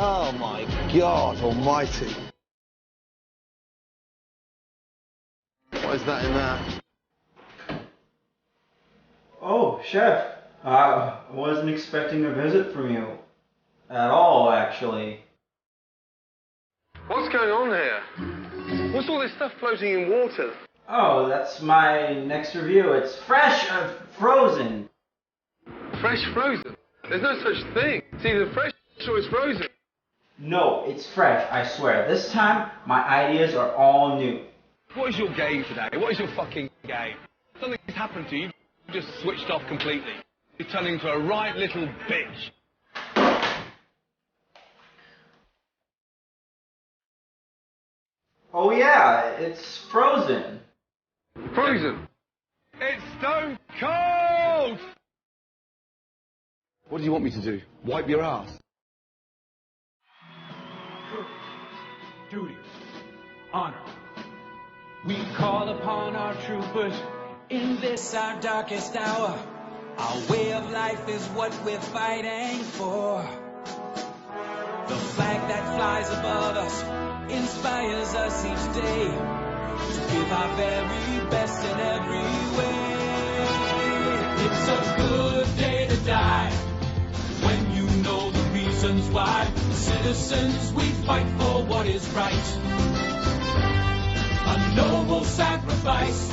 Oh my God almighty. What is that in there? Oh, Chef. I wasn't expecting a visit from you. At all, actually. What's going on here? What's all this stuff floating in water? Oh, that's my next review. It's fresh, frozen. Fresh frozen? There's no such thing. It's either fresh or it's frozen. No, it's fresh, I swear. This time, my ideas are all new. What is your game today? What is your fucking game? Something's happened to you, you've just switched off completely. You're turning into a right little bitch. Oh yeah, it's frozen. Frozen? It's stone cold! What do you want me to do? Wipe your ass? Duty, honor. We call upon our troopers in this our darkest hour. Our way of life is what we're fighting for. The flag that flies above us inspires us each day to give our very best in every way. It's a good day to die when you know the reasons why. Citizens, we fight for what is right. A noble sacrifice.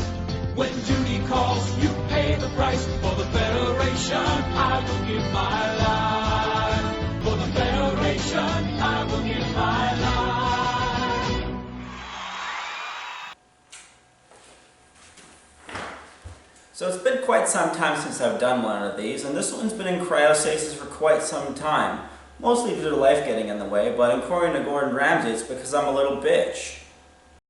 When duty calls, you pay the price. For the Federation, I will give my life. For the Federation, I will give my life. So it's been quite some time since I've done one of these, and this one's been in cryostasis for quite some time. Mostly due to life getting in the way, but according to Gordon Ramsay, it's because I'm a little bitch.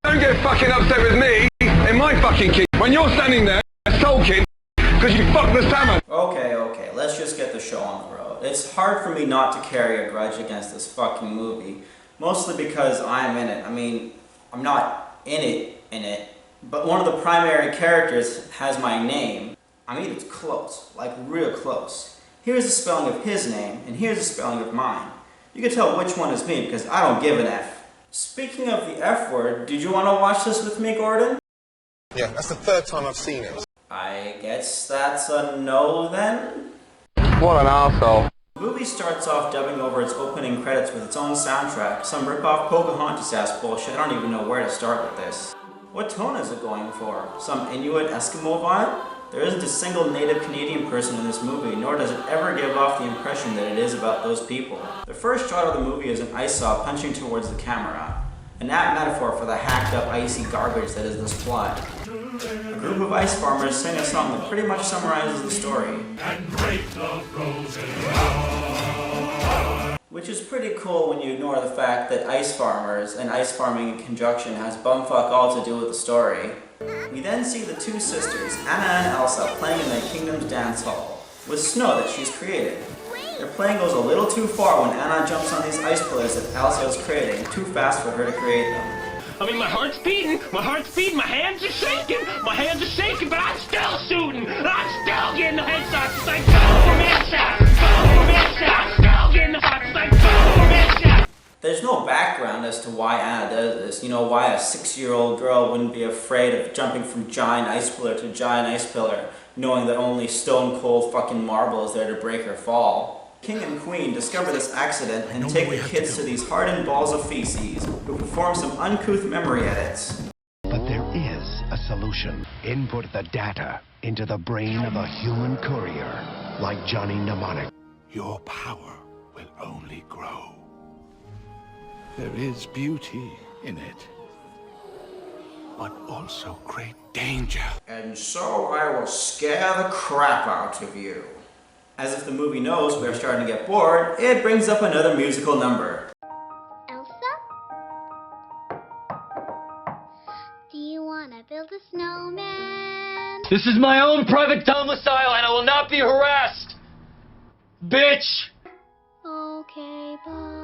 Don't get fucking upset with me in my fucking kitchen when you're standing there sulking because you fucked the salmon. Okay, let's just get the show on the road. It's hard for me not to carry a grudge against this fucking movie, mostly because I'm in it. I mean, I'm not in it, but one of the primary characters has my name. I mean, it's close, like real close. Here's the spelling of his name, and here's the spelling of mine. You can tell which one is me because I don't give an F. Speaking of the F word, did you want to watch this with me, Gordon? Yeah, that's the third time I've seen it. I guess that's a no then? What an arsehole. The movie starts off dubbing over its opening credits with its own soundtrack, some rip-off Pocahontas-ass bullshit. I don't even know where to start with this. What tone is it going for? Some Inuit Eskimo vibe? There isn't a single native Canadian person in this movie, nor does it ever give off the impression that it is about those people. The first shot of the movie is an ice saw punching towards the camera, an apt metaphor for the hacked-up icy garbage that is this plot. A group of ice farmers sing a song that pretty much summarizes the story. Which is pretty cool when you ignore the fact that ice farmers and ice farming in conjunction has bumfuck all to do with the story. We then see the two sisters, Anna and Elsa, playing in their kingdom's dance hall, with snow that she's created. Their playing goes a little too far when Anna jumps on these ice pillars that Elsa is creating, too fast for her to create them. I mean, my heart's beating, my hands are shaking, but I'm still shooting, I'm still getting the headshots, it's like, go for headshots, I'm still getting the shots, it's like, go for headshots. There's no background as to why Anna does this, you know, why a 6-year-old girl wouldn't be afraid of jumping from giant ice pillar to giant ice pillar, knowing that only stone cold fucking marble is there to break her fall. King and Queen discover this accident and take the kids to these hardened balls of feces, who perform some uncouth memory edits. But there is a solution. Input the data into the brain of a human courier, like Johnny Mnemonic. Your power will only grow. There is beauty in it, but also great danger. And so I will scare the crap out of you. As if the movie knows we're starting to get bored, it brings up another musical number. Elsa? Do you want to build a snowman? This is my own private domicile and I will not be harassed! Bitch! Okay, bye.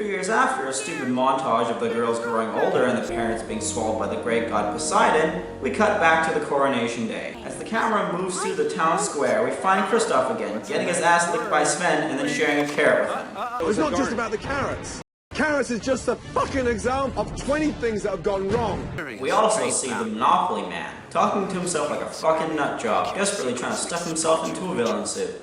few years after a stupid montage of the girls growing older and the parents being swallowed by the great god Poseidon, we cut back to the coronation day. As the camera moves through the town square, we find Kristof again, getting his ass licked by Sven and then sharing a carrot with him. It's not just about the carrots. Carrots is just a fucking example of 20 things that have gone wrong. We also see the Monopoly Man, talking to himself like a fucking nutjob, desperately trying to stuff himself into a villain suit.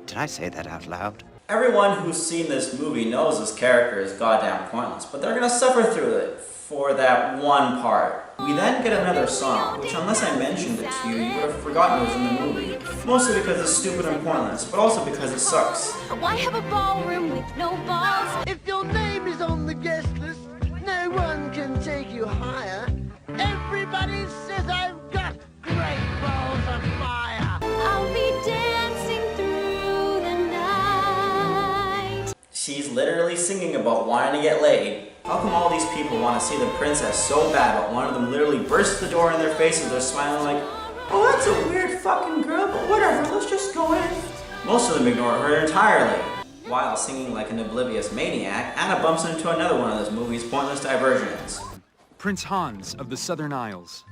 Did I say that out loud? Everyone who's seen this movie knows this character is goddamn pointless, but they're gonna suffer through it for that one part. We then get another song, which unless I mentioned it to you, you would have forgotten it was in the movie. Mostly because it's stupid and pointless, but also because it sucks. Why have a ballroom with no balls? If your name is on the guest list, no one can take you higher. Everybody says I've got great balls of fire. I'll be dancing through the night. She's literally singing about wanting to get laid. How come all these people want to see the princess so bad, but one of them literally bursts the door in their faces, they're smiling like, oh, that's a weird fucking girl, but whatever, let's just go in. Most of them ignore her entirely. While singing like an oblivious maniac, Anna bumps into another one of this movie's pointless diversions. Prince Hans of the Southern Isles.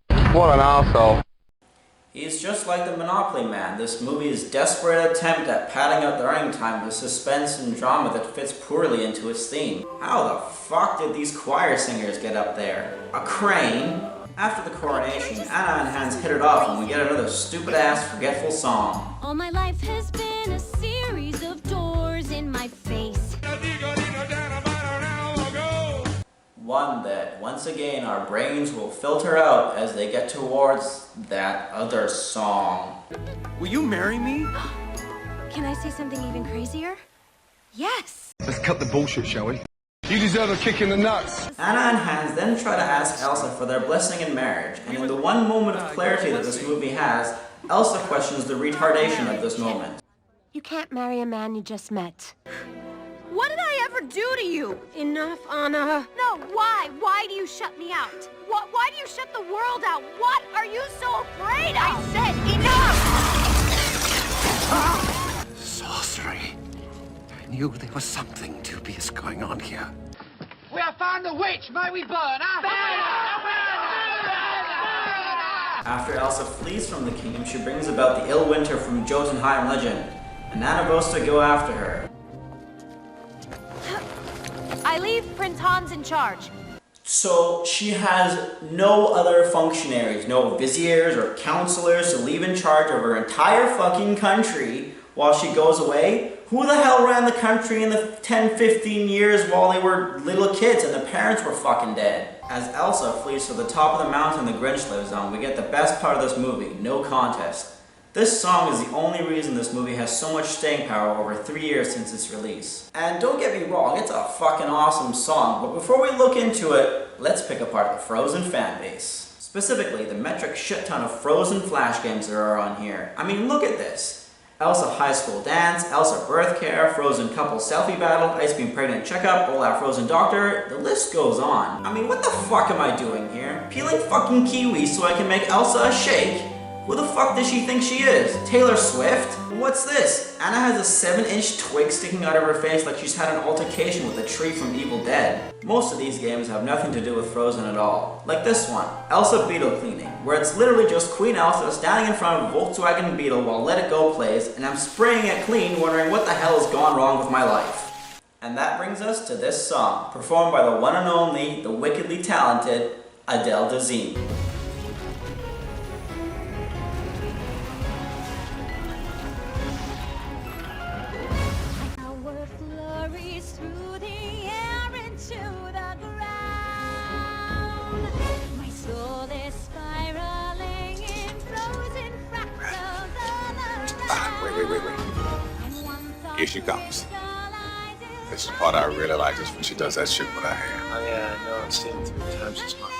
What an arsehole. He's just like the Monopoly Man, this movie's desperate attempt at padding out the running time with suspense and drama that fits poorly into its theme. How the fuck did these choir singers get up there? A crane? After the coronation, Anna and Hans hit it off and we get another stupid-ass forgetful song. All my life has been a series of doors in my face. One that, once again, our brains will filter out as they get towards that other song. Will you marry me? Can I say something even crazier? Yes! Let's cut the bullshit, shall we? You deserve a kick in the nuts. Anna and Hans then try to ask Elsa for their blessing in marriage, and in the one moment of clarity that this movie has, Elsa questions the retardation of this moment. You can't marry a man you just met. What did I ever do to you? Enough, Anna. No, why? Why do you shut me out? Why do you shut the world out? What are you so afraid of? I said enough! Sorcery. I knew there was something dubious going on here. We have found the witch. May we burn her? After Elsa flees from the kingdom, she brings about the ill winter from Jotunheim legend, and Anna goes to go after her. I leave Prince Hans in charge. So she has no other functionaries, no viziers or counselors to leave in charge of her entire fucking country while she goes away? Who the hell ran the country in the 10-15 years while they were little kids and the parents were fucking dead? As Elsa flees to the top of the mountain the Grinch lives on, we get the best part of this movie, no contest. This song is the only reason this movie has so much staying power over 3 years since its release. And don't get me wrong, it's a fucking awesome song, but before we look into it, let's pick apart the Frozen fanbase. Specifically, the metric shit ton of Frozen flash games there are on here. I mean, look at this. Elsa High School Dance, Elsa Birth Care, Frozen Couple Selfie Battle, Ice Cream Pregnant Checkup, Olaf Frozen Doctor, the list goes on. I mean, what the fuck am I doing here? Peeling fucking kiwis so I can make Elsa a shake? Who the fuck does she think she is? Taylor Swift? What's this? Anna has a 7-inch twig sticking out of her face like she's had an altercation with a tree from Evil Dead. Most of these games have nothing to do with Frozen at all. Like this one, Elsa Beetle Cleaning, where it's literally just Queen Elsa standing in front of a Volkswagen Beetle while Let It Go plays, and I'm spraying it clean wondering what the hell has gone wrong with my life. And that brings us to this song, performed by the one and only, the wickedly talented, Adele Dazeem. Wait. Here she comes. This is the part I really like, is when she does that shit with her hand. Oh yeah, I know. I've seen it 3 times this month.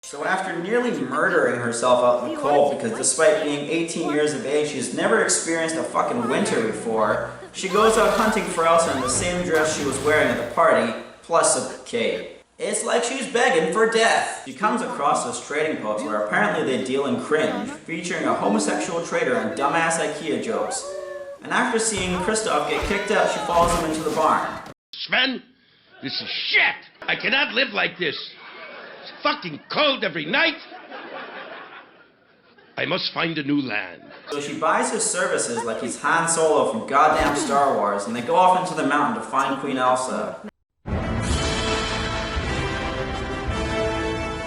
So after nearly murdering herself out in the cold because despite being 18 years of age, she's never experienced a fucking winter before, she goes out hunting for Elsa in the same dress she was wearing at the party, plus a cape. It's like she's begging for death. She comes across this trading post where apparently they deal in cringe, featuring a homosexual trader and dumbass IKEA jokes. And after seeing Kristof get kicked out, she follows him into the barn. Sven, this is shit! I cannot live like this. It's fucking cold every night. I must find a new land. So she buys his services like he's Han Solo from goddamn Star Wars, and they go off into the mountain to find Queen Elsa.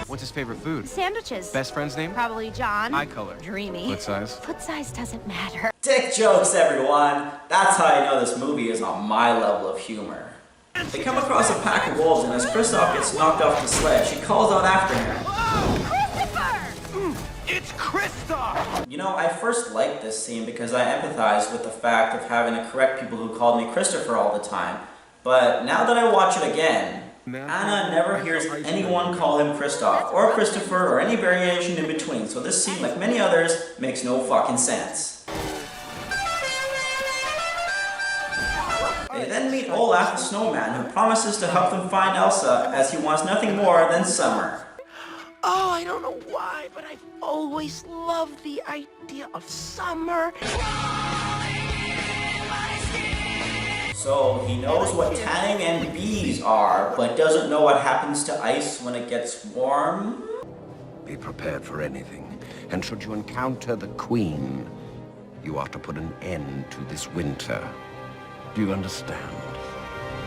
What's his favorite food? Sandwiches. Best friend's name? Probably John. Eye color. Dreamy. Foot size? Foot size doesn't matter. Dick jokes, everyone! That's how I know this movie is on my level of humor. They come across a pack of wolves, and as Kristof gets knocked off the sled, she calls out after him. Christopher! It's Kristof! You know, I first liked this scene because I empathized with the fact of having to correct people who called me Christopher all the time. But now that I watch it again, Anna never hears anyone call him Kristof, or Christopher, or any variation in between, so this scene, like many others, makes no fucking sense. They then meet Olaf the snowman, who promises to help them find Elsa, as he wants nothing more than summer. Oh, I don't know why, but I've always loved the idea of summer. So he knows what tanning and bees are, but doesn't know what happens to ice when it gets warm? Be prepared for anything, and should you encounter the Queen, you ought to put an end to this winter. Do you understand?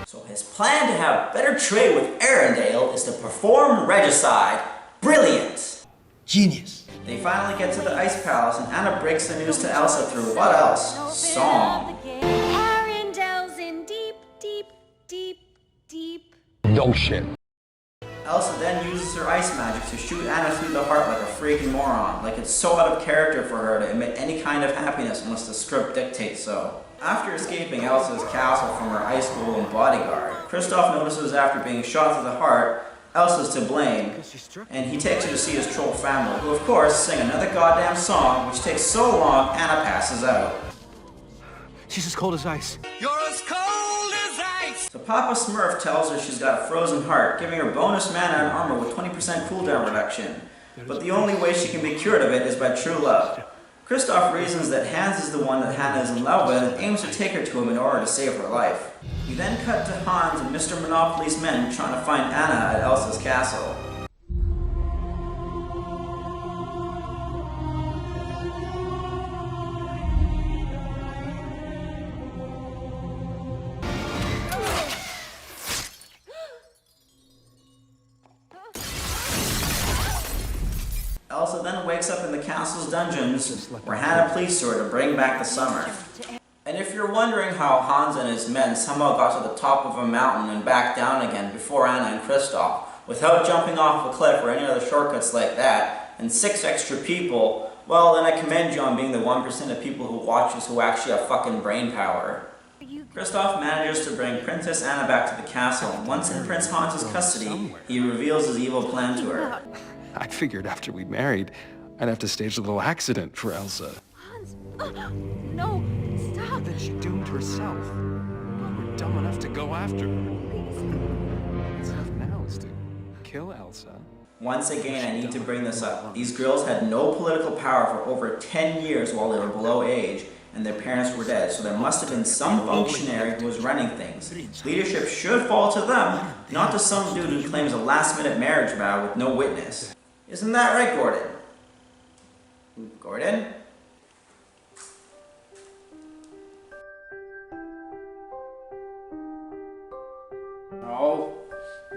So his plan to have better trade with Arendelle is to perform regicide. Brilliant! Genius. They finally get to the Ice Palace, and Anna breaks the news to Elsa through what else? Song. Arendelle's in deep, deep, deep, deep. Dog shit. Elsa then uses her ice magic to shoot Anna through the heart like a freaking moron. Like it's so out of character for her to emit any kind of happiness unless the script dictates so. After escaping Elsa's castle from her ice golem bodyguard, Kristof notices after being shot through the heart, Elsa's to blame, and he takes her to see his troll family, who of course sing another goddamn song, which takes so long Anna passes out. She's as cold as ice. You're as cold as ice. So Papa Smurf tells her she's got a frozen heart, giving her bonus mana and armor with 20% cooldown reduction. But the only way she can be cured of it is by true love. Kristof reasons that Hans is the one that Hannah is in love with and aims to take her to him in order to save her life. We then cut to Hans and Mr. Monopoly's men trying to find Anna at Elsa's castle. Elsa then wakes up in the castle's dungeons, where Hannah pleads to her to bring back the summer. And if you're wondering how Hans and his men somehow got to the top of a mountain and back down again before Anna and Kristof, without jumping off a cliff or any other shortcuts like that, and 6 extra people, well then I commend you on being the 1% of people who watch this who actually have fucking brain power. Kristof manages to bring Princess Anna back to the castle, and once in Prince Hans's custody, he reveals his evil plan to her. I figured after we married, I'd have to stage a little accident for Elsa. Hans, no, stop. Then she doomed herself. We're dumb enough to go after her. What's left now is to kill Elsa. Once again, I need to bring this up. These girls had no political power for over 10 years while they were below age, and their parents were dead, so there must have been some functionary who was running things. Leadership should fall to them, not to some dude who claims a last-minute marriage vow with no witness. Isn't that right, Gordon? Gordon? No.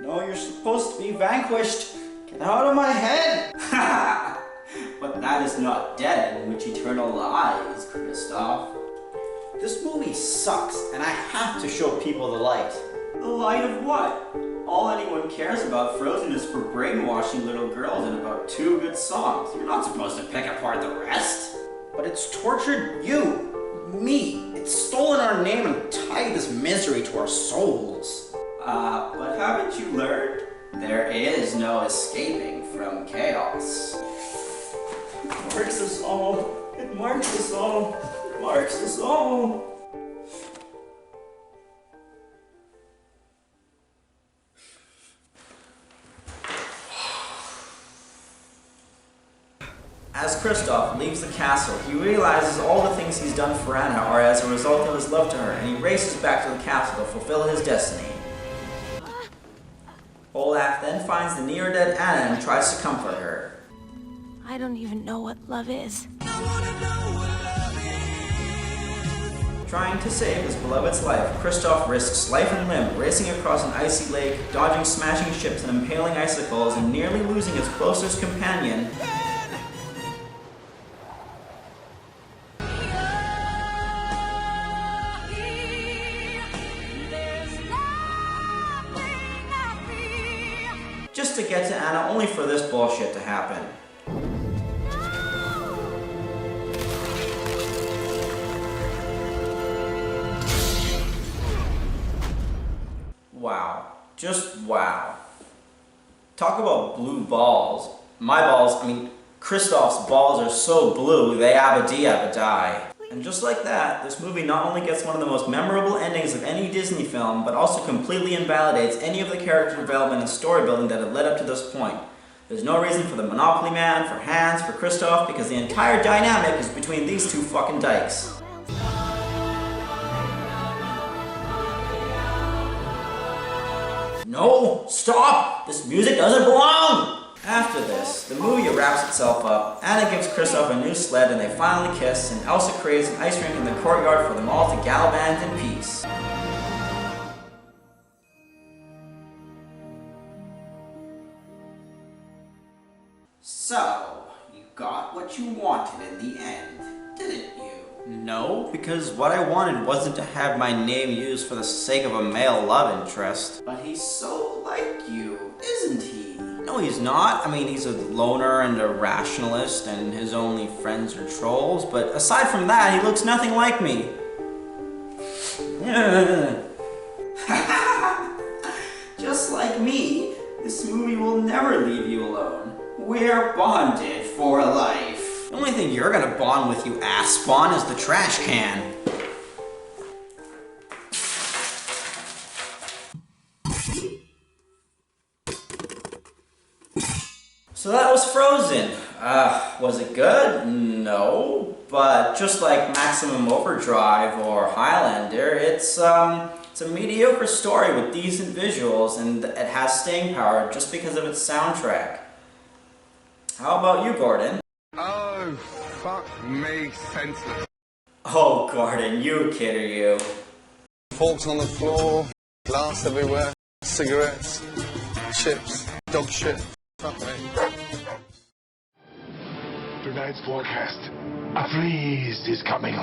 No, you're supposed to be vanquished. Get out of my head! But that is not dead in which eternal lies, Kristof. This movie sucks, and I have to show people the light. The light of what? All anyone cares about Frozen is for brainwashing little girls and about 2 good songs. You're not supposed to pick apart the rest. But it's tortured you, me. It's stolen our name and tied this misery to our souls. But haven't you learned? There is no escaping from chaos. It marks us all. It marks us all. It marks us all. As Kristof leaves the castle, he realizes all the things he's done for Anna are as a result of his love to her, and he races back to the castle to fulfill his destiny. Olaf then finds the near-dead Anna and tries to comfort her. I don't even know what love is. Trying to save his beloved's life, Kristof risks life and limb, racing across an icy lake, dodging smashing ships and impaling icicles, and nearly losing his closest companion. Just to get to Anna, only for this bullshit to happen. Wow. Just wow. Talk about blue balls. My balls, Kristof's balls are so blue, they abba die. And just like that, this movie not only gets one of the most memorable endings of any Disney film, but also completely invalidates any of the character development and story building that had led up to this point. There's no reason for the Monopoly Man, for Hans, for Kristof, because the entire dynamic is between these two fucking dykes. No! Stop! This music doesn't belong! After this, the movie wraps itself up, Anna gives Kristof a new sled and they finally kiss, and Elsa creates an ice rink in the courtyard for them all to gallivant in peace. So, you got what you wanted in the end, didn't you? No, because what I wanted wasn't to have my name used for the sake of a male love interest. But he's so like you, isn't he? No, he's not. He's a loner and a rationalist, and his only friends are trolls, but aside from that, he looks nothing like me. Just like me, this movie will never leave you alone. We're bonded for life. The only thing you're gonna bond with, you ass spawn, is the trash can. So that was Frozen. Was it good? No, but just like Maximum Overdrive or Highlander, it's a mediocre story with decent visuals, and it has staying power just because of its soundtrack. How about you, Gordon? Oh, fuck me, senseless. Oh, Gordon, you kid, are you? Forks on the floor, glass everywhere, cigarettes, chips, dog shit. Fuck me. Tonight's forecast. A freeze is coming.